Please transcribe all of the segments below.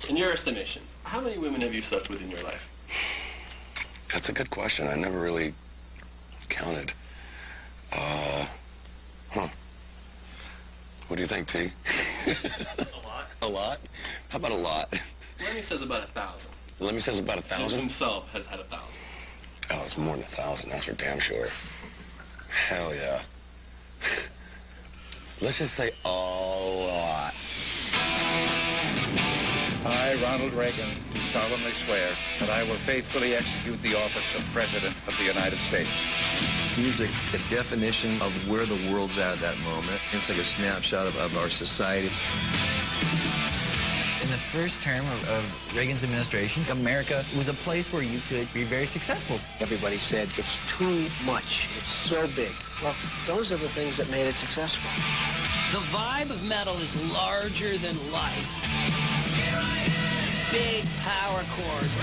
In your estimation, how many women have you slept with in your life? That's a good question. I never really counted. What do you think, T? A lot. A lot? How about a lot? Lemmy says about 1,000. Lemmy says about 1,000? He himself has had 1,000. Oh, it's more than 1,000. That's for damn sure. Hell yeah. Let's just say a lot. I, Ronald Reagan, do solemnly swear that I will faithfully execute the office of President of the United States. Music's a definition of where the world's at that moment. It's like a snapshot of our society. In the first term of Reagan's administration, America was a place where you could be very successful. Everybody said, it's too much, it's so big. Well, those are the things that made it successful. The vibe of metal is larger than life. Big power chords.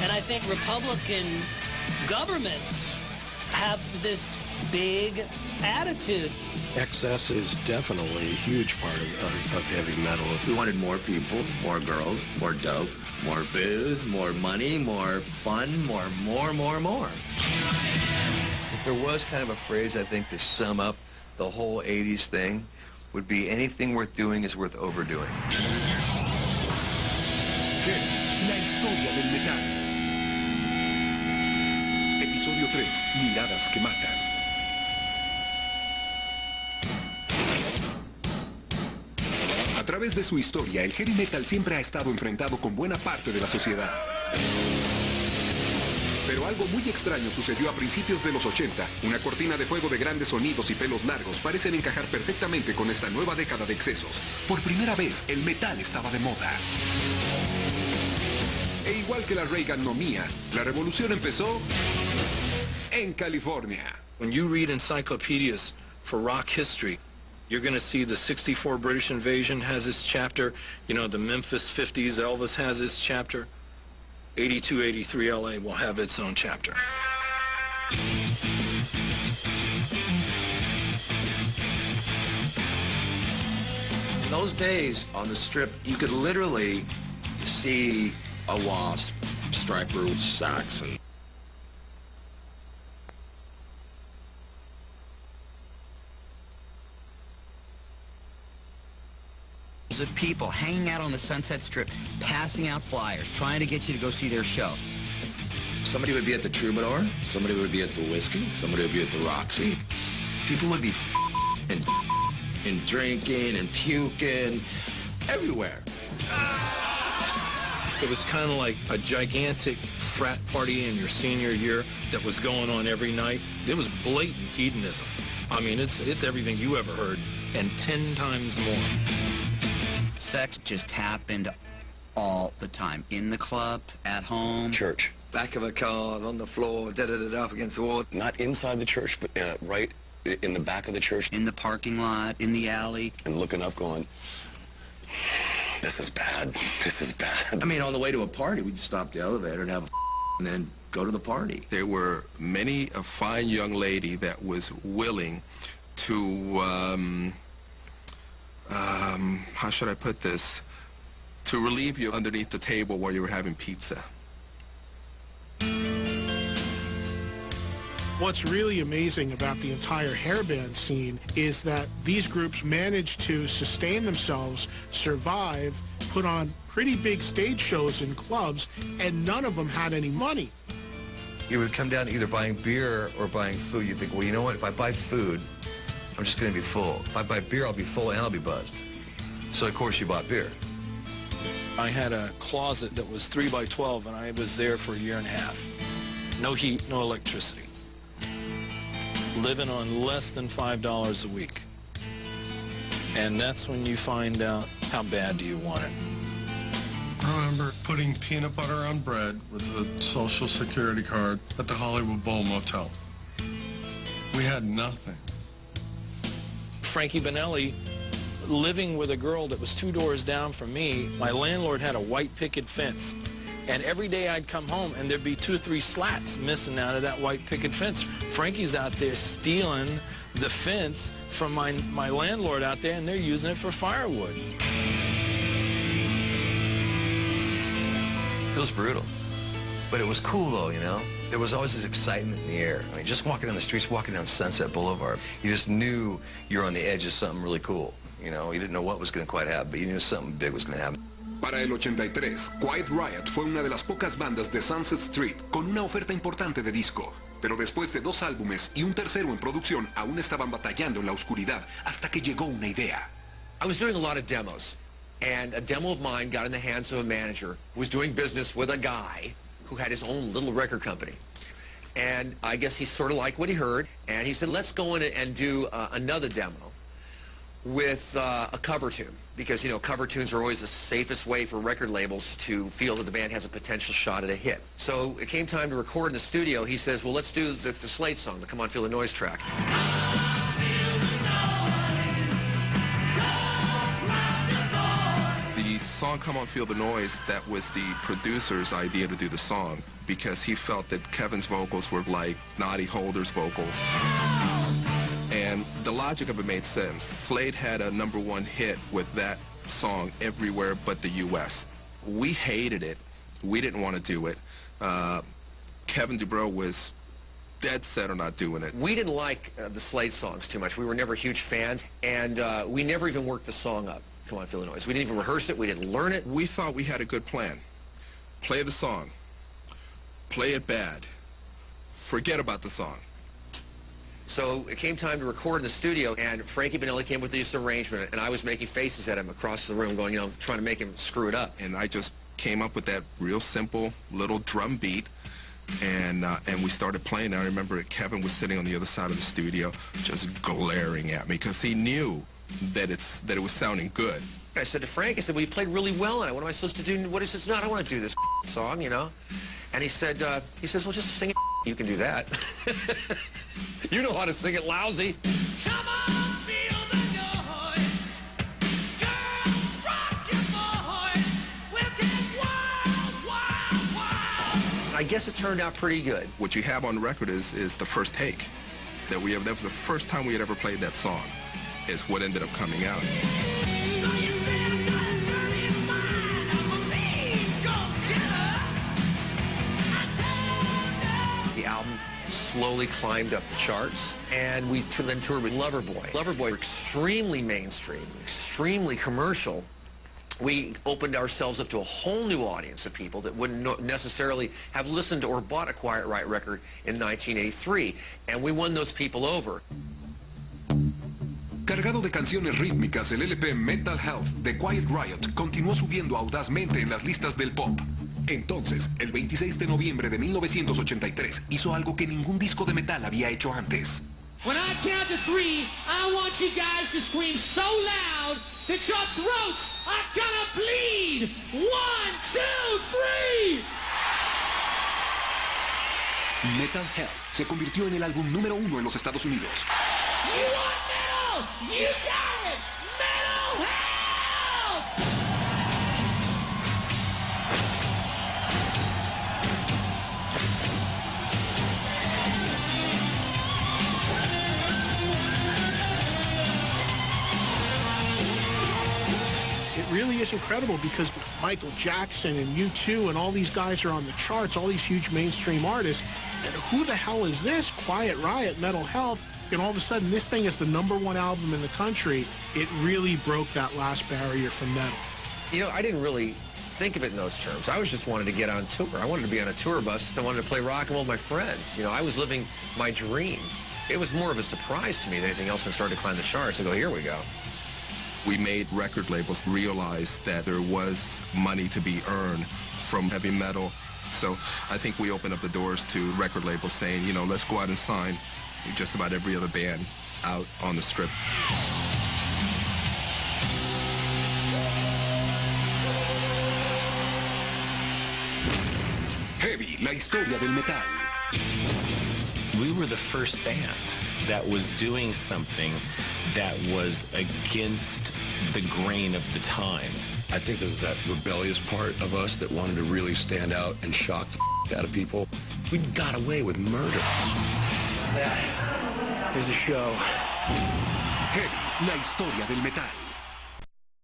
And I think Republican governments have this big attitude. Excess is definitely a huge part of heavy metal. We wanted more people, more girls, more dope, more booze, more money, more fun, more. If there was kind of a phrase, I think, to sum up the whole 80s thing, would be anything worth doing is worth overdoing. La historia del metal. Episodio 3. Miradas que matan. A través de su historia, el heavy metal siempre ha estado enfrentado con buena parte de la sociedad. Pero algo muy extraño sucedió a principios de los 80. Una cortina de fuego de grandes sonidos y pelos largos parecen encajar perfectamente con esta nueva década de excesos. Por primera vez, el metal estaba de moda. E igual que la Reaganomía, la revolución empezó en California. When you read encyclopedias for rock history, you're going to see the 64 British invasion has its chapter. You know, the Memphis 50s, Elvis has its chapter. 82, 83 LA will have its own chapter. In those days, on the Strip, you could literally see a Wasp, Striper, Saxon. Of people hanging out on the Sunset Strip, passing out flyers, trying to get you to go see their show. Somebody would be at the Troubadour, somebody would be at the Whiskey, somebody would be at the Roxy. People would be and drinking and puking everywhere. It was kind of like a gigantic frat party in your senior year that was going on every night. It was blatant hedonism. I mean, it's everything you ever heard, and 10 times more. Sex just happened all the time. In the club, at home. Church. Back of a car, on the floor, up against the wall. Not inside the church, but right in the back of the church. In the parking lot, in the alley. And looking up going, this is bad. This is bad. I mean, on the way to a party, we'd stop the elevator and have a and then go to the party. There were many a fine young lady that was willing to, how should I put this, to relieve you underneath the table while you were having pizza. What's really amazing about the entire hairband scene is that these groups managed to sustain themselves, survive, put on pretty big stage shows in clubs, and none of them had any money. You would come down to either buying beer or buying food. You'd think, well, you know what? If I buy food, I'm just going to be full. If I buy beer, I'll be full and I'll be buzzed. So, of course, you bought beer. I had a closet that was 3 by 12, and I was there for a year and a half. No heat, no electricity. Living on less than $5 a week. And that's when you find out how bad do you want it. I remember putting peanut butter on bread with a Social Security card at the Hollywood Bowl Motel. We had nothing. Frankie Bonelli, living with a girl that was 2 doors down from me, my landlord had a white picket fence. And every day I'd come home and there'd be 2 or 3 slats missing out of that white picket fence. Frankie's out there stealing the fence from my landlord out there, and they're using it for firewood. It was brutal. But it was cool, though, you know? There was always this excitement in the air. I mean, just walking down the streets, walking down Sunset Boulevard, you just knew you were on the edge of something really cool. You know, you didn't know what was going to quite happen, but you knew something big was going to happen. Para el 83, Quiet Riot fue una de las pocas bandas de Sunset Street con una oferta importante de disco. Pero después de 2 álbumes y un tercero en producción, aún estaban batallando en la oscuridad hasta que llegó una idea. I was doing a lot of demos, and a demo of mine got in the hands of a manager who was doing business with a guy who had his own little record company. And I guess he sort of liked what he heard, and he said, let's go in and do another demo with a cover tune, because, you know, cover tunes are always the safest way for record labels to feel that the band has a potential shot at a hit. So it came time to record in the studio. He says, well, let's do the Slade song, the Come On Feel the Noise track. The song Come On Feel the Noise, that was the producer's idea to do the song, because he felt that Kevin's vocals were like Noddy Holder's vocals. And the logic of it made sense. Slade had a #1 hit with that song everywhere but the U.S. We hated it. We didn't want to do it. Kevin Dubrow was dead set on not doing it. We didn't like the Slade songs too much. We were never huge fans, and we never even worked the song up, Come On Feel the Noise. We didn't even rehearse it. We didn't learn it. We thought we had a good plan. Play the song. Play it bad. Forget about the song. So it came time to record in the studio, and Frankie Bonelli came with this arrangement, and I was making faces at him across the room going, you know, trying to make him screw it up. And I just came up with that real simple little drum beat, and we started playing. I remember Kevin was sitting on the other side of the studio just glaring at me because he knew that it was sounding good. I said to Frank, I said, well, you played really well on it. What am I supposed to do? What is this? No, I don't want to do this song, you know. And he says, well, just sing it. You can do that. You know how to sing it lousy. Come on, feel the noise. Girls, rock your voice. We'll get wild, wild, wild. I guess it turned out pretty good. What you have on record is the first take that we have. That was the first time we had ever played that song. Is what ended up coming out. The album slowly climbed up the charts, and we then toured with Loverboy. Loverboy, extremely mainstream, extremely commercial. We opened ourselves up to a whole new audience of people that wouldn't necessarily have listened to or bought a Quiet Riot record in 1983, and we won those people over. Cargado de canciones rítmicas, el LP Mental Health de Quiet Riot continuó subiendo audazmente en las listas del pop. Entonces, el 26 de noviembre de 1983, hizo algo que ningún disco de metal había hecho antes. When I count to 3, I want you guys to scream so loud that your throats are gonna bleed. 1, 2, 3! Metal Health se convirtió en el álbum #1 en los Estados Unidos. You want metal? You got it! Metal Health! It really is incredible because Michael Jackson and U2 and all these guys are on the charts, all these huge mainstream artists. And who the hell is this? Quiet Riot, Metal Health. And all of a sudden, this thing is the #1 album in the country. It really broke that last barrier from metal. You know, I didn't really think of it in those terms. I was just wanted to get on tour. I wanted to be on a tour bus. I wanted to play rock and roll with my friends. You know, I was living my dream. It was more of a surprise to me than anything else when I started to climb the charts. I go, here we go. We made record labels realize that there was money to be earned from heavy metal. So I think we opened up the doors to record labels saying, you know, let's go out and sign just about every other band out on the strip. Heavy, la historia del metal. We were the first band that was doing something that was against the grain of the time. I think there's that rebellious part of us that wanted to really stand out and shock the out of people. We got away with murder. There's a show. Heavy, la historia del metal.